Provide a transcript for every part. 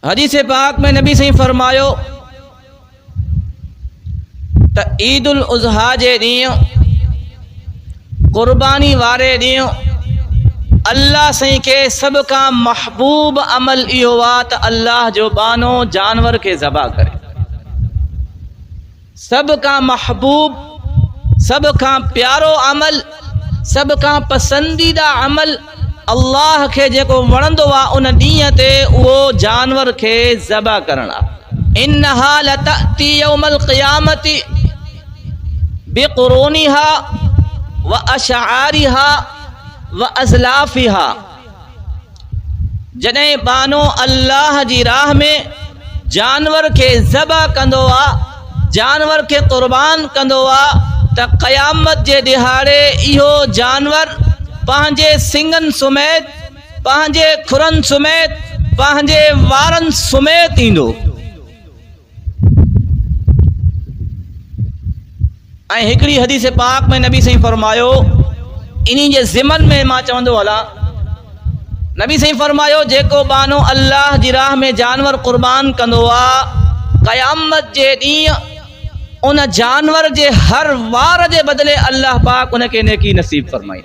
हदीस पाक में नबी सही फरमायो त ईद उल अज़हा जे ॾींहुं क़ुर्बानी वारे ॾींहुं अल्लाह सही के सब का महबूब अमल इहो आहे त अल्लाह जो बानो जानवर के ज़बा करे। सब का महबूब, सब का प्यारो अमल, सब का पसंदीदा अमल अल्लाह के जेको वणंदो आहे उन ॾींहं ते उहो जानवर के ज़बा करणु आहे। इन्नहा लतअती यौमल क़ियामती बिक़ुरूनिहा व अशआरिहा व अज़लाफिहा। जॾहिं बानो अल्लाह जी राह में जानवर के ज़बा कंदो आहे, जानवर के क़ुर्बान कंदो आहे त क़यामत जे ॾिहाड़े इहो जानवर पंहिंजे सिंगन समेत, पंहिंजे खुरन समेत, पंहिंजे वारन समेत ईंदो। ऐं हिकिड़ी हदीस पाक में नबी सही फरमायो, इन्ही जे ज़िमन में मां चवंदो हला, नबी सही फरमायो जेको बानो अल्लाह जी राह में जानवर क़ुर्बान कंदो आहे, क़यामत जे ॾींहुं उन जानवर जे हर वार जे बदले अल्लाह पाक उनखे नेकी नसीब फरमाई।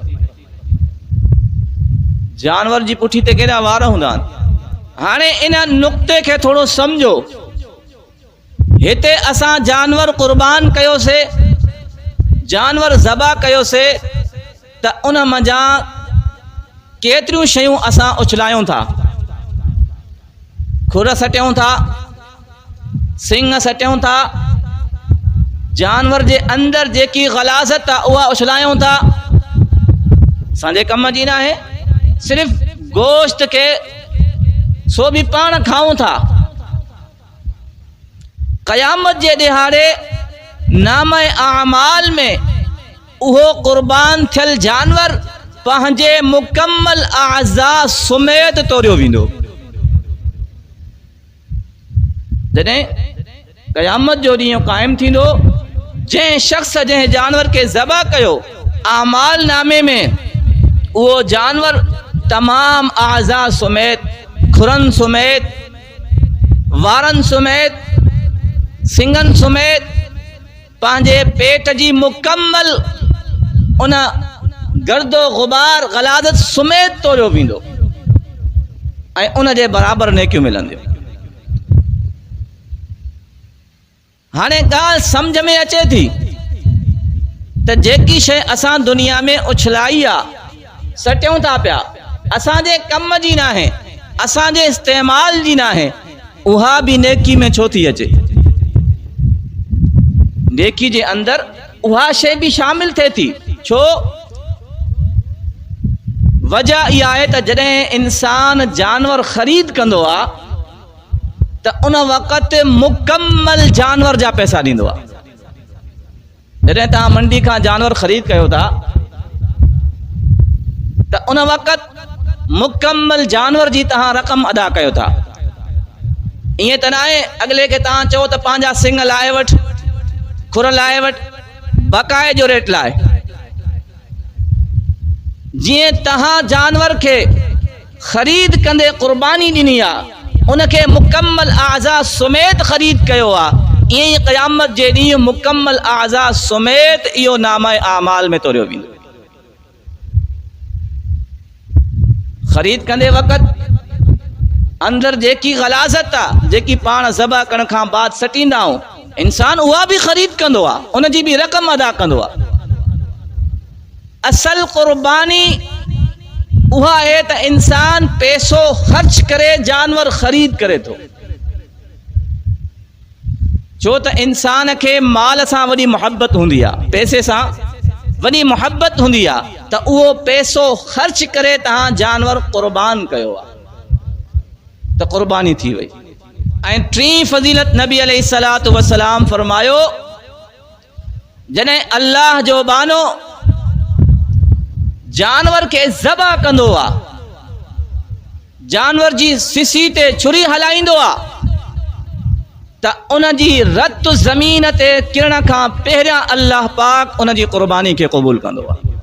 जानवर जी पुठी ते केॾा वार हूंदा आहिनि। हाणे इन नुक़्ते खे थोरो सम्झो। हिते असां जानवर क़ुर्बान कयोसीं, जानवर ज़बा कयोसीं त उन मंझां केतिरियूं शयूं असां उछलायूं था। खुर सटियूं था, सिंग सटियूं था, जानवर जे अंदर जेकी ग़लाज़त आहे उहा उछलायूं था। असांजे कम जी न आहे, सिर्फ़ गोश्त के सो भी पाण खाऊं था। क़यामत जे ॾिहाड़े नामे आमाल में उहो क़ुर्बान थियल जानवर पंहिंजे मुकम्मल आज़ा समेत तोड़ियो वेंदो। जॾहिं क़यामत जो ॾींहुं क़ाइम थींदो, जंहिं शख़्स जंहिं जानवर के ज़बा कयो, आमाल नामे में उहो जानवर तमाम आज़ा समेत, खुरन समेत, वारन समेत, सिंगन समेत, पंहिंजे पेट जी मुकम्मल उन गर्दो गुबार ग़लाज़त समेत तोड़ियो वेंदो ऐं उन जे बराबरि नेकियूं मिलंदियूं। हाणे ॻाल्हि सम्झ में अचे थी त जेकी शइ असां दुनिया में उछलाई आहे, सटियूं था पिया, असांजे कम जी न आहे, असांजे इस्तेमाल जी न आहे, उहा बि नेकी में छो थी अचे? नेकी जे अंदर उहा शइ बि शामिल थिए थी। छो? वजह इहा आहे त जॾहिं इंसान जानवर ख़रीद कंदो आहे त उन वक़्तु मुकम्मल जानवर जा पैसा ॾींदो आहे। जॾहिं तव्हां मंडी खां जानवर ख़रीद कयो था त उन वक़्तु मुकम्मल जानवर जी तव्हां रक़म अदा कयो था। ईअं त न आहे अॻिले खे तव्हां चओ त पंहिंजा सिंग लाहे वठि, खुर लाहे वठि, बकाए जो रेट लाहे। जीअं तव्हां जानवर के ख़रीद कंदे क़ुर्बानी ॾिनी आहे, उनखे मुकम्मल आज़ा समेत ख़रीद कयो आहे, ईअं ई क़यामत जे ॾींहुं मुकम्मल आज़ा समेत इहो नामे आमाल में तोड़ियो वेंदो। ख़रीद कंदे वक़्तु अंदर जेकी ग़लाज़त आहे, जेकी पाण ज़बा करण खां बाद सटींदा आहियूं, इंसान उहा बि ख़रीद कंदो आहे, उनजी बि रक़म अदा कंदो आहे। असल क़ुर्बानी उहा आहे त इंसान पैसो ख़र्च करे जानवर ख़रीद करे थो। छो त इंसान खे माल सां वॾी मुहबत हूंदी आहे, पैसे सां वॾी मुहबत हूंदी आहे, त उहो पैसो ख़र्च करे तव्हां जानवर क़ुर्बान कयो आहे त क़ुर्बानी थी वई। ऐं टी फज़ीलत नबी अलैहिस्सलातु वस्सलाम फरमायो, जॾहिं अल्लाह जो बानो जानवर के ज़बा कंदो आहे, जानवर जी सिसी ते छुरी हलाईंदो आहे त उन जी रत ज़मीन ते किरण खां पहिरियां अल्लाह पाक उन जी क़ुर्बानी खे क़बूल कंदो आहे।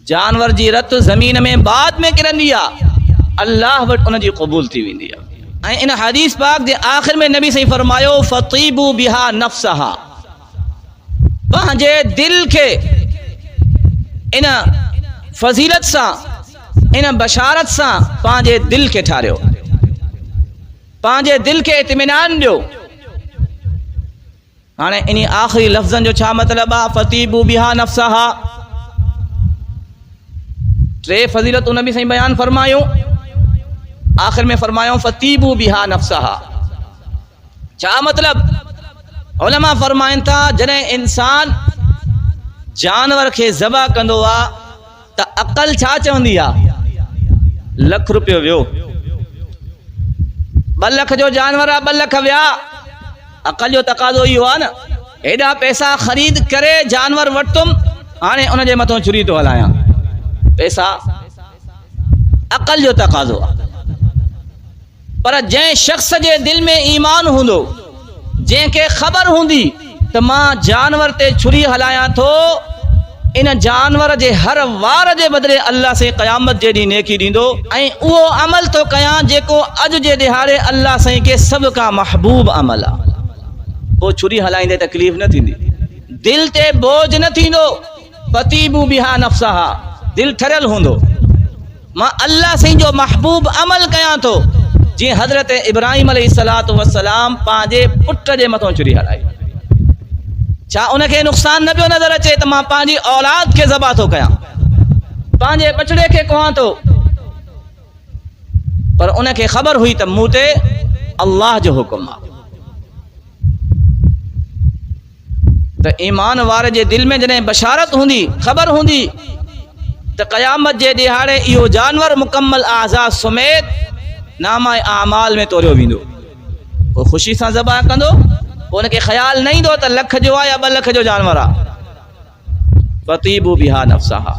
जानवर जी रत ज़मीन में बाद में किरंदी आहे, अल्लाह वटि उन जी क़बूल थी वेंदी आहे। इन हदीस पाक जे आखिर में नबी सही फरमायो फतीबू बिहा नफ्सहा, पंहिंजे दिल के इन फजीलत सा इन बशारत सा पंहिंजे दिल के ठारियो, पंहिंजे दिल के इत्मीनान ॾियो। हाणे इन आखिरी लफ्ज़न जो छा मतिलबु आहे? फतीबू बिहा नफ्सहा, टे फजीलतूं नबी सही बयान फरमायूं, आखिर में फरमायो फतीबू बिहा नफ्सहा। छा मतलब? उलमा फरमाइन था जॾहिं इंसान जानवर के ज़बह कंदो आहे त अक़ल छा चवंदी आहे? लख रुपयो वियो, 2 लख जो जानवर आहे, 2 लख विया। अक़ल जो तक़ाज़ो इहो आहे न, हेॾा पैसा ख़रीद करे जानवर वरितुमि, हाणे उन जे मथां छुरी थो हलायां। पैसा अक़ल जो तक़ाज़ो आहे। पर जंहिं शख्स जे दिल में ईमान हूंदो, जंहिंखे ख़बर हूंदी त मां जानवर ते छुरी हलायां थो, इन जानवर जे हर वार जे बदिले अल्लाह से क़यामत जे ॾींहुं नेकी ॾींदो, ऐं उहो अमल थो कयां जेको अॼु जे ॾिहाड़े अल्लाह साईं खे सभ खां महबूब अमल आहे। पोइ छुरी हलाईंदे तकलीफ़ न थींदी, दिल ते बोझ न थींदो। फतीबू बिहा नफ्सहा, दिल ठरियल हूंदो, मां अल्लाह साईं जो महबूब अमल कयां थो। जीअं हज़रत इब्राहिम अलैहिस्सलातु वस्सलाम पंहिंजे पुट जे मथां छुरी हलाई, छा उनखे नुक़सान न पियो नज़र अचे त मां पंहिंजी औलाद खे ज़बह थो कयां, पंहिंजे बचड़े खे कुहां थो? पर उनखे ख़बर हुई त मूं ते अल्लाह जो हुकुम आहे। त ईमान वारे जे दिल में जॾहिं बशारत हूंदी, ख़बर हूंदी त क़यामत जे ॾिहाड़े इहो जानवर मुकम्मल आज़ाद समेत नामा आमाल में तोड़ियो वेंदो, पोइ ख़ुशी सां ज़बह कंदो। पोइ उनखे ख़्याल न ईंदो त लख जो आहे या 2 लख जो जानवर आहे। फतीबू बिहा नफ्सहा।